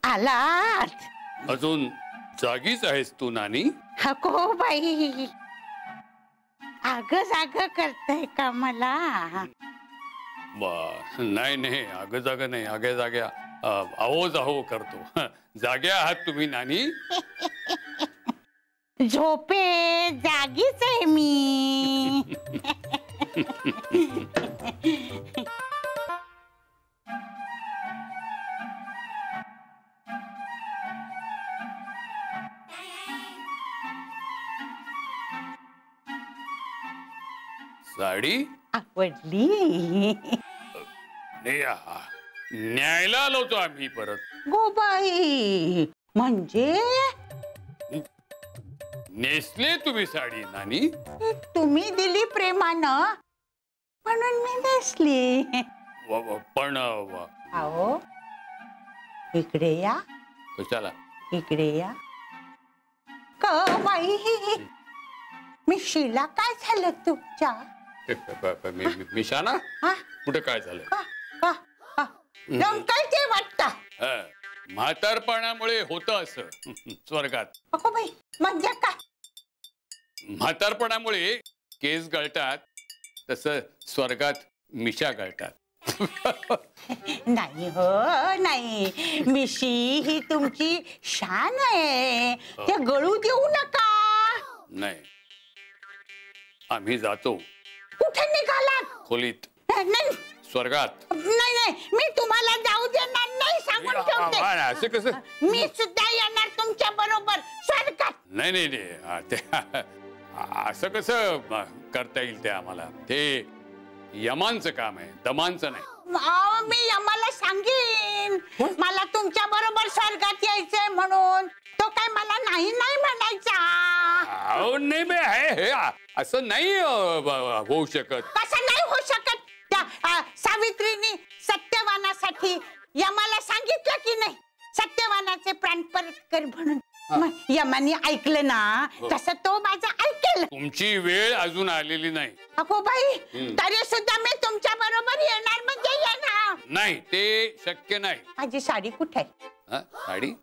आलात? अजून जागीच आहेस तू नानी? हको बाई, आग जाग करताय का मला? नाही नाही, आग जाग नाही, आग्या जाग्या अहो जाहो करतो. जाग्या आहात तुम्ही नानी? झोपे जागीच आहे मी. साडी आवडली? न्यायला आलो होतो आम्ही परत. गो बाई, म्हणजे नेसले तुम्ही साडी नानी? तुम्ही दिली प्रेमानं म्हणून मी नेसली. पण अहो, इकडे या. कशाला? इकडे या. क बाई, मिशीला काय झालं तुमच्या? मिशाना? कुठे काय झालं? रंकायचे वाटतं. म्हातारपणामुळे होतं असं स्वर्गात. अगो बाई, म्हणजे काय? म्हातारपणामुळे केस गळतात, तसं स्वर्गात मिशा गळतात. नाही हो, नाही. मिशी ही तुमची शान आहे, ते गळू देऊ नका. नाही, आम्ही जातो. कुठे निघालात? खोलीत. नाही, स्वर्गात. नाही नाही, मी तुम्हाला जाऊ देणार नाही, सांगून ठेवते. असं कसं? मी सुद्धा येणार तुमच्या बरोबर स्वर्गात. नाही नाही नाही, असं कसं करता येईल? ते आम्हाला ते यमांचं काम आहे, दमांचं नाही. मी यमाला सांगेन मला तुमच्या बरोबर स्वर्गात यायचंय म्हणून. तो काय मला नाही नाही म्हणायचा. नाही, असं नाही होऊ शकत. कसं नाही होऊ शकत? त्या सावित्रीने सत्यवानासाठी यमाला सांगितलं की नाही, सत्यवानाचे प्राण परत कर म्हणून. यमाने ऐकलं ना, तसं तो माझं ऐकेल. तुमची वेळ अजून आलेली नाही. अगो बाई, तरी सुद्धा मी तुमच्या बरोबर येणार म्हणजे येणार. नाही, ते शक्य नाही. माझी साडी कुठे आहे? साडी